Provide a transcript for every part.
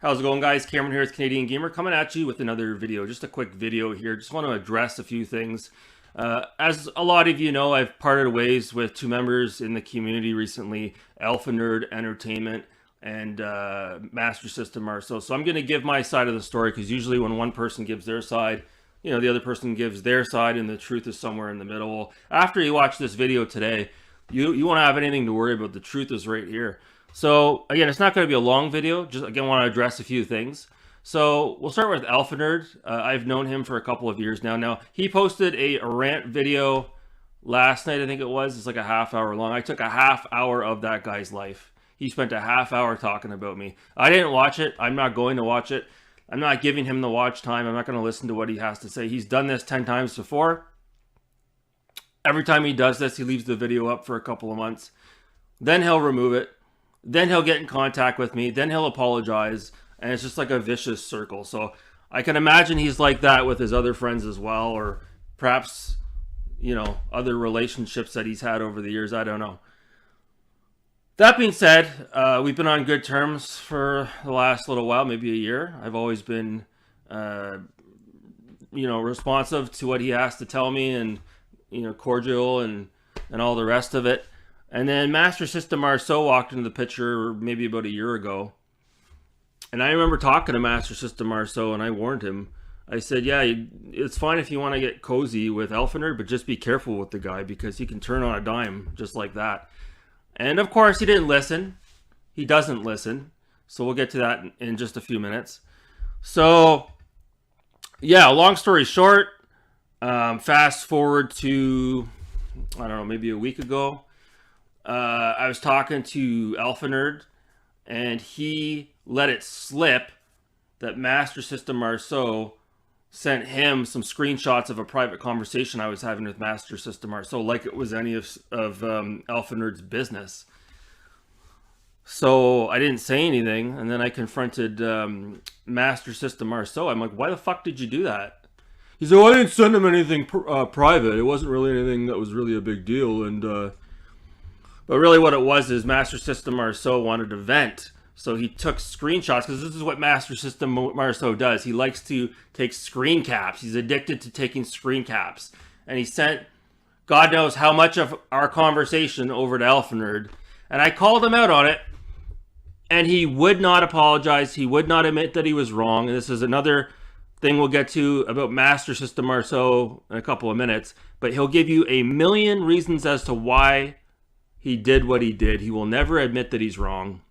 How's it going, guys? Cameron here with Canadian Gamer, coming at you with another video. Just a quick video here. Just want to address a few things. As a lot of you know, I've parted ways with two members in the community recently, m3r0n Entertainment and Master System m3r0n. So I'm going to give my side of the story, because usually when one person gives their side, you know, the other person gives their side and the truth is somewhere in the middle. After you watch this video today, you won't have anything to worry about. The truth is right here. So again, it's not going to be a long video. Just again, want to address a few things. So we'll start with m3r0n. I've known him for a couple of years now. Now he posted a rant video last night, I think it was. It's like a half hour long. I took a half hour of that guy's life. He spent a half hour talking about me. I didn't watch it. I'm not going to watch it. I'm not giving him the watch time. I'm not going to listen to what he has to say. He's done this 10 times before. Every time he does this, he leaves the video up for a couple of months. Then he'll remove it. Then he'll get in contact with me. Then he'll apologize. And it's just like a vicious circle. So I can imagine he's like that with his other friends as well. Or perhaps, you know, other relationships that he's had over the years. I don't know. That being said, we've been on good terms for the last little while, maybe a year. I've always been, you know, responsive to what he has to tell me, and, you know, cordial and all the rest of it. And then Master System m3r0n walked into the picture maybe about a year ago. And I remember talking to Master System m3r0n, and I warned him. I said, yeah, it's fine if you want to get cozy with m3r0n, but just be careful with the guy, because he can turn on a dime just like that. And of course, he didn't listen. He doesn't listen. So we'll get to that in just a few minutes. So, yeah, long story short, fast forward to, I don't know, maybe a week ago. I was talking to m3r0n, and he let it slip that Master System m3r0n sent him some screenshots of a private conversation I was having with Master System m3r0n, like it was any of m3r0n's business. So I didn't say anything, and then I confronted Master System m3r0n. I'm like, why the fuck did you do that? He said, well, I didn't send him anything private. It wasn't really anything that was really a big deal. And but really what it was is Master System m3r0n wanted to vent. So he took screenshots, because this is what Master System m3r0n does. He likes to take screen caps. He's addicted to taking screen caps. And he sent God knows how much of our conversation over to m3r0n. And I called him out on it. And he would not apologize. He would not admit that he was wrong. And this is another thing we'll get to about Master System m3r0n in a couple of minutes. But he'll give you a million reasons as to why he did what he did. He will never admit that he's wrong.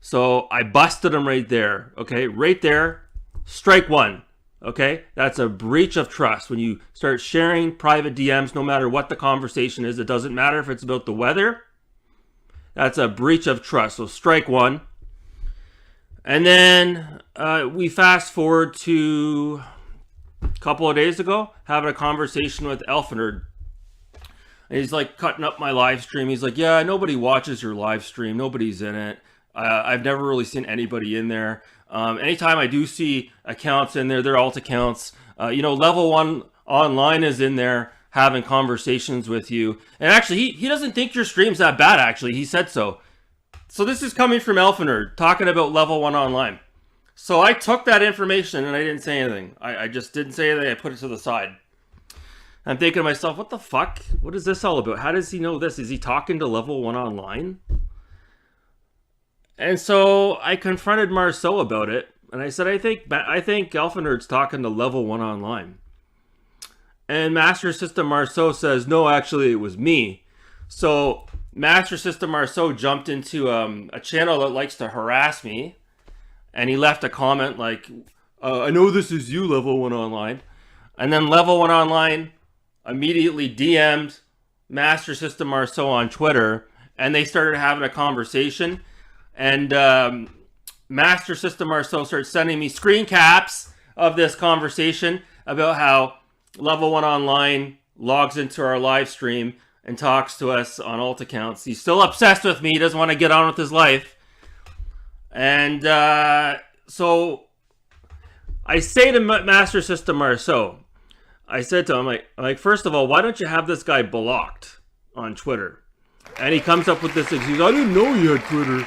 So I busted him right there. Okay, right there. Strike one. Okay, that's a breach of trust. When you start sharing private DMs, no matter what the conversation is, it doesn't matter if it's about the weather. That's a breach of trust. So strike one. And then we fast forward to a couple of days ago, having a conversation with m3r0n. And he's like cutting up my live stream. He's like, yeah, nobody watches your live stream. Nobody's in it. I've never really seen anybody in there. Anytime I do see accounts in there, they're alt accounts. You know, Level 1 Online is in there having conversations with you. And actually, he doesn't think your stream's that bad, actually. He said so. So this is coming from m3r0n, talking about Level 1 Online. So I took that information and I didn't say anything. I just didn't say anything. I put it to the side. I'm thinking to myself, what the fuck? What is this all about? How does he know this? Is he talking to Level 1 Online? And so I confronted m3r0n about it. And I said, I think m3r0n's talking to Level 1 Online. And Master System m3r0n says, no, actually, it was me. So Master System m3r0n jumped into a channel that likes to harass me. And he left a comment like, I know this is you, Level 1 Online. And then Level 1 Online immediately DM'd Master System m3r0n on Twitter, and they started having a conversation. And Master System m3r0n started sending me screen caps of this conversation about how Level 1 Online logs into our live stream and talks to us on alt accounts. He's still obsessed with me. He doesn't want to get on with his life. And so I say to Master System m3r0n, I said to him, like, first of all, why don't you have this guy blocked on Twitter? And he comes up with this excuse, I didn't know you had Twitter.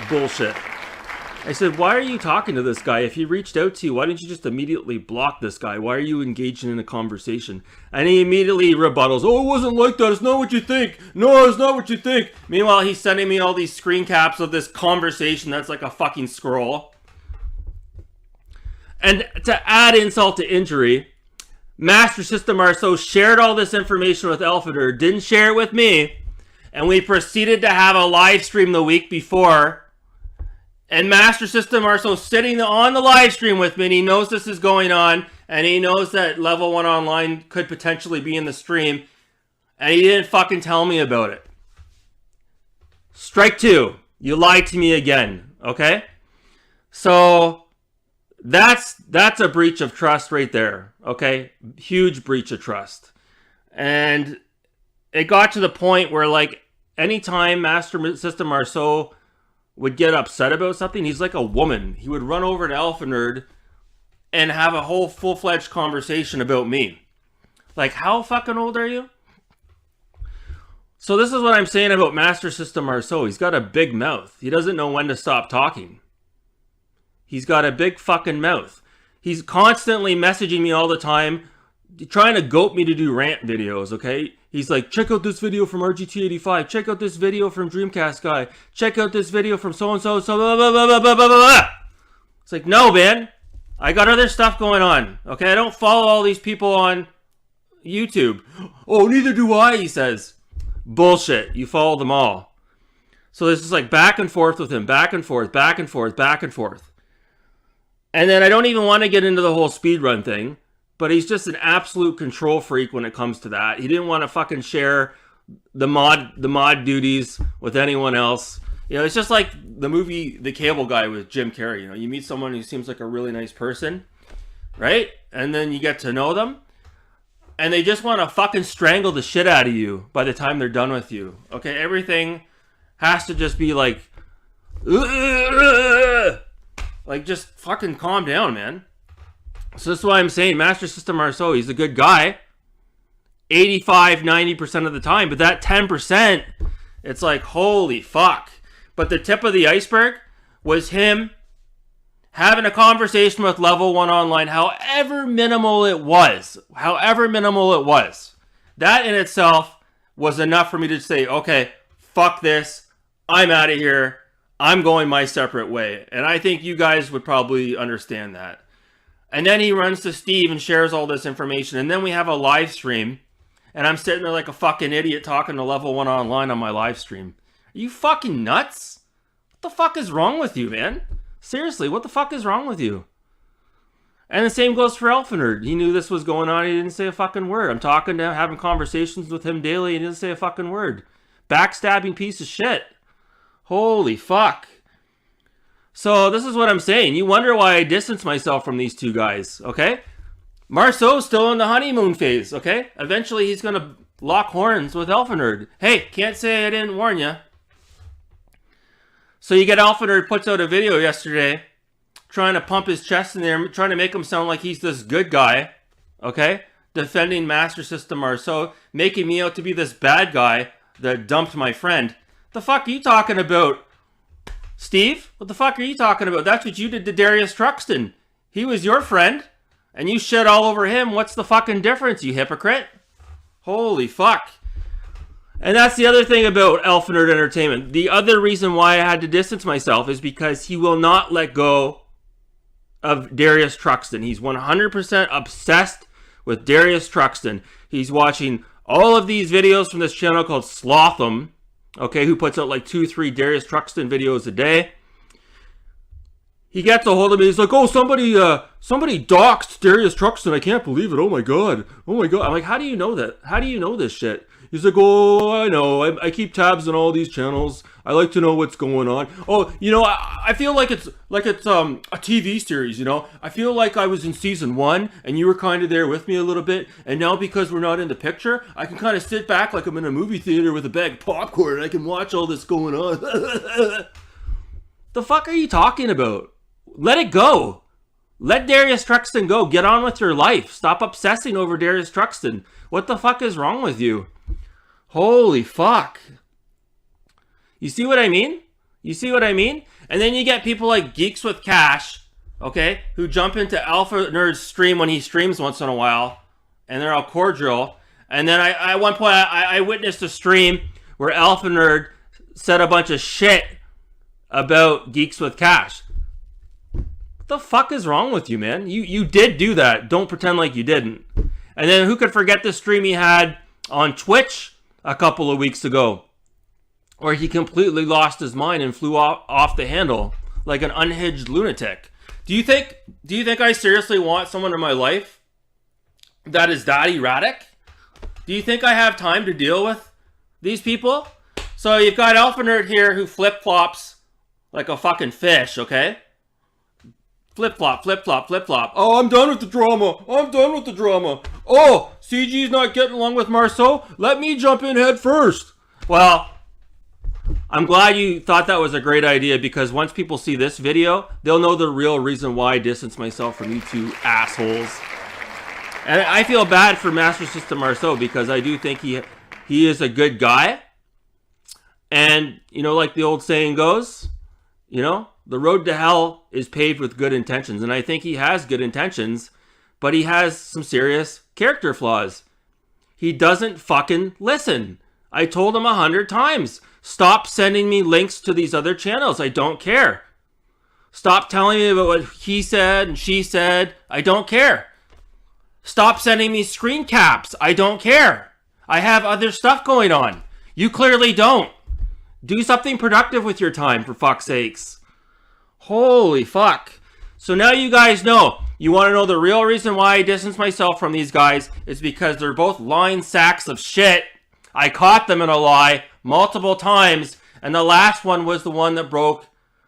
Bullshit. I said, why are you talking to this guy? If he reached out to you, why didn't you just immediately block this guy? Why are you engaging in a conversation? And he immediately rebuttals, oh, it wasn't like that. It's not what you think. No, it's not what you think. Meanwhile, he's sending me all these screen caps of this conversation that's like a fucking scroll. And to add insult to injury, Master System m3r0n shared all this information with L3v3tt, didn't share it with me, and we proceeded to have a live stream the week before. And Master System m3r0n sitting on the live stream with me, and he knows this is going on, and he knows that Level 1 Online could potentially be in the stream, and he didn't fucking tell me about it. Strike 2. You lied to me again, okay? So that's a breach of trust right there, okay? Huge breach of trust. And it got to the point where, like, anytime Master System m3r0n would get upset about something, he's like a woman. He would run over to L3v3tt and have a whole full-fledged conversation about me. Like, how fucking old are you? So this is what I'm saying about Master System m3r0n. He's got a big mouth. He doesn't know when to stop talking. He's got a big fucking mouth. He's constantly messaging me all the time, trying to goat me to do rant videos, okay? He's like, check out this video from RGT85. Check out this video from Dreamcast Guy. Check out this video from so-and-so, so blah, blah, blah, blah, blah, blah, blah. It's like, no, man. I got other stuff going on, okay? I don't follow all these people on YouTube. Oh, neither do I, he says. Bullshit. You follow them all. So this is like back and forth with him. Back and forth, back and forth, back and forth. And then I don't even want to get into the whole speedrun thing. But he's just an absolute control freak when it comes to that. He didn't want to fucking share the mod duties with anyone else. You know, it's just like the movie The Cable Guy with Jim Carrey. You know, you meet someone who seems like a really nice person, right? And then you get to know them, and they just want to fucking strangle the shit out of you by the time they're done with you. Okay, everything has to just be like, just fucking calm down, man. So this is why I'm saying Master System m3r0n, he's a good guy 85-90% of the time, but that 10%, it's like, holy fuck. But the tip of the iceberg was him having a conversation with Level 1 Online, however minimal it was. That in itself was enough for me to say, okay, fuck this, I'm out of here, I'm going my separate way. And I think you guys would probably understand that. And then he runs to Steve and shares all this information. And then we have a live stream. And I'm sitting there like a fucking idiot talking to Level 1 Online on my live stream. Are you fucking nuts? What the fuck is wrong with you, man? Seriously, what the fuck is wrong with you? And the same goes for L3v3tt. He knew this was going on. He didn't say a fucking word. I'm talking to him, having conversations with him daily. And he didn't say a fucking word. Backstabbing piece of shit. Holy fuck. So this is what I'm saying. You wonder why I distance myself from these two guys, okay? m3r0n's still in the honeymoon phase, okay? Eventually he's going to lock horns with L3v3tt. Hey, can't say I didn't warn you. So you get L3v3tt puts out a video yesterday trying to pump his chest in there, trying to make him sound like he's this good guy, okay? Defending Master System m3r0n, making me out to be this bad guy that dumped my friend. The fuck are you talking about? Steve, what the fuck are you talking about? That's what you did to Darius Truxton. He was your friend, and you shit all over him. What's the fucking difference, you hypocrite? Holy fuck. And that's the other thing about L3v3tt Entertainment. The other reason why I had to distance myself is because he will not let go of Darius Truxton. He's 100% obsessed with Darius Truxton. He's watching all of these videos from this channel called Slotham. Okay, who puts out like 2-3 Darius Truxton videos a day. He gets a hold of me. He's like, oh, somebody doxed Darius Truxton. I can't believe it. Oh my god. I'm like, how do you know that? How do you know this shit? He's like, oh, I know. I keep tabs on all these channels. I like to know what's going on. Oh, you know, I feel like it's a TV series, you know. I feel like I was in season 1 and you were kind of there with me a little bit. And now because we're not in the picture, I can kind of sit back like I'm in a movie theater with a bag of popcorn and I can watch all this going on. The fuck are you talking about? Let it go. Let Darius Truxton go. Get on with your life. Stop obsessing over Darius Truxton. What the fuck is wrong with you? Holy fuck. You see what I mean? You see what I mean? And then you get people like Geeks with Cash, okay, who jump into Alpha Nerd's stream when he streams once in a while, and they're all cordial. And then at one point, I witnessed a stream where Alpha Nerd said a bunch of shit about Geeks with Cash. What the fuck is wrong with you, man? You did do that. Don't pretend like you didn't. And then who could forget the stream he had on Twitch a couple of weeks ago, where he completely lost his mind and flew off the handle like an unhinged lunatic. Do you think I seriously want someone in my life that is that erratic? Do you think I have time to deal with these people? So you've got Alpha Nerd here who flip-flops like a fucking fish, okay? Flip-flop, flip-flop, flip-flop. Oh, I'm done with the drama. I'm done with the drama. Oh, CG's not getting along with m3r0n. Let me jump in head first. Well, I'm glad you thought that was a great idea, because once people see this video, they'll know the real reason why I distance myself from you two assholes. And I feel bad for Master System m3r0n, because I do think he is a good guy. And, you know, like the old saying goes, you know, the road to hell is paved with good intentions. And I think he has good intentions, but he has some serious character flaws. He doesn't fucking listen. I told him 100 times. Stop sending me links to these other channels. I don't care. Stop telling me about what he said and she said. I don't care. Stop sending me screen caps. I don't care. I have other stuff going on. You clearly don't. Do something productive with your time, for fuck's sakes. Holy fuck. So now you guys know. You want to know the real reason why I distance myself from these guys? It's because they're both lying sacks of shit. I caught them in a lie multiple times, and the last one was the one that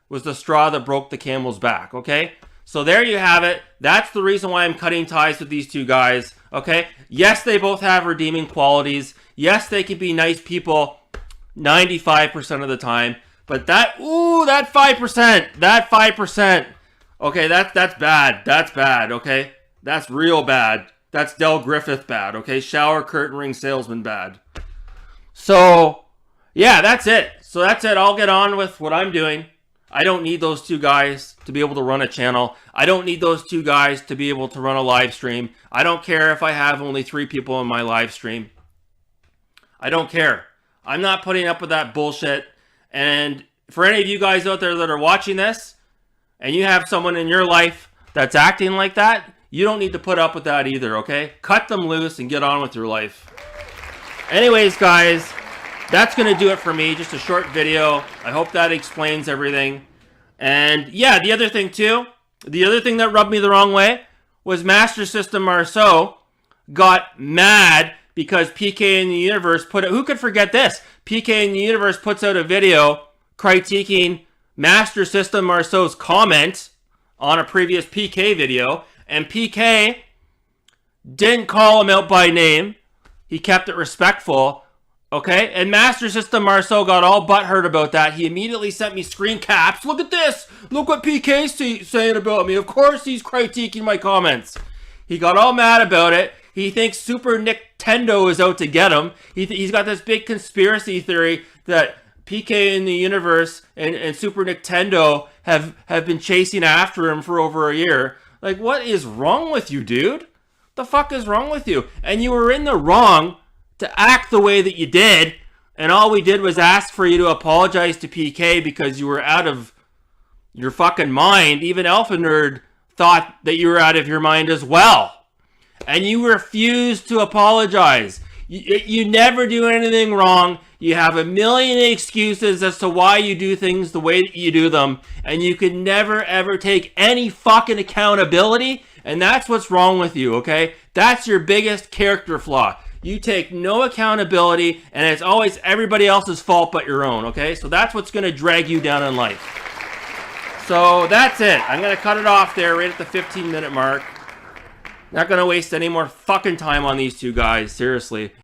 was the straw that broke the camel's back, okay? So there you have it. That's the reason why I'm cutting ties with these two guys, okay? Yes, they both have redeeming qualities. Yes, they can be nice people 95% of the time, but that 5%, okay, that's bad. That's bad, okay? That's real bad. That's Del Griffith bad, okay? Shower curtain ring salesman bad. So, yeah, that's it. So that's it. I'll get on with what I'm doing. I don't need those two guys to be able to run a channel. I don't need those two guys to be able to run a live stream. I don't care if I have only 3 people in my live stream. I don't care. I'm not putting up with that bullshit. And for any of you guys out there that are watching this, and you have someone in your life that's acting like that, you don't need to put up with that either, okay? Cut them loose and get on with your life. Anyways, guys, that's going to do it for me. Just a short video. I hope that explains everything. And yeah, the other thing that rubbed me the wrong way was Master System m3r0n got mad because PK in the Universe who could forget this? PK in the Universe puts out a video critiquing Master System m3r0n's comment on a previous PK video, and PK didn't call him out by name. He kept it respectful, okay? And Master System m3r0n got all butthurt about that. He immediately sent me screen caps. Look at this. Look what PK's saying about me. Of course he's critiquing my comments. He got all mad about it. He thinks Super Nintendo is out to get him. He's got this big conspiracy theory that PK in the Universe and Super Nintendo have been chasing after him for over a year. Like, what is wrong with you, dude? The fuck is wrong with you? And you were in the wrong to act the way that you did, and all we did was ask for you to apologize to PK because you were out of your fucking mind. Even Alpha Nerd thought that you were out of your mind as well. And you refused to apologize. You never do anything wrong. You have a million excuses as to why you do things the way that you do them, and you can never ever take any fucking accountability, and that's what's wrong with you, okay? That's your biggest character flaw. You take no accountability, and it's always everybody else's fault but your own, okay? So that's what's going to drag you down in life. So that's it. I'm going to cut it off there right at the 15-minute mark. Not going to waste any more fucking time on these two guys, seriously.